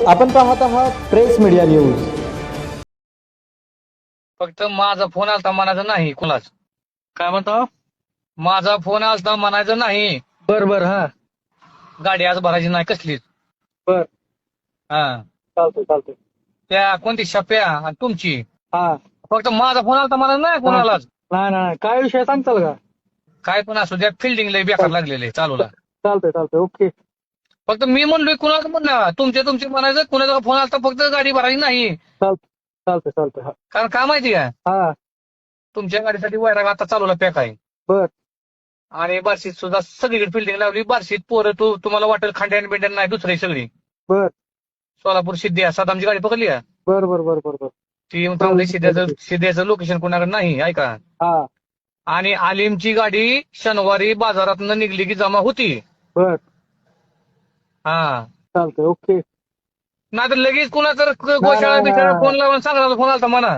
आपण पाहत आहात प्रेस मीडिया न्यूज. फक्त माझा फोन आलता म्हणायचं नाही कुणाच. काय म्हणता? माझा फोन आलता म्हणायचं नाही. बर बर. हा गाडी आज भरायची नाही कसलीच. बर. हा चालतंय. त्या कोणती शप्या आणि तुमची. हा फक्त माझा फोन आलता म्हणायचं नाही कुणालाच. नाही काय विषय सांगताल का? काय पण असू द्या, फिल्डिंग लय बेकार लागलेले चालूला. चालतंय ओके. फक्त मी म्हणलोय कुणाला म्हणलं तुमचे म्हणायचं, कुणाचा फोन आलता फक्त गाडी भरायची नाही. चालतंय. हा कारण काय माहिती का, हा तुमच्या गाडीसाठी वैराग आता चालूला पॅक आहे. बर. आणि बार्शीत सुद्धा सगळीकडे फिल्डिंग लावली. बार्शीत पोरं तुम्हाला वाटेल खांड्यान बिंड्यान नाही, दुसरी सगळी. बर सोलापूर सिद्धिया सदामची गाडी पकडली का? बर. ती येऊन थांबली. सिद्ध्याचं लोकेशन कोणाकडे नाही ऐका. हा आणि आलिमची गाडी शनिवारी बाजारातनं निघली की जमा होती. बर. हा चालतंय ओके. नाही तर लगेच कुणा तर गोशाळा बिशाळा फोन लावून सांगणार फोन आलता म्हणा.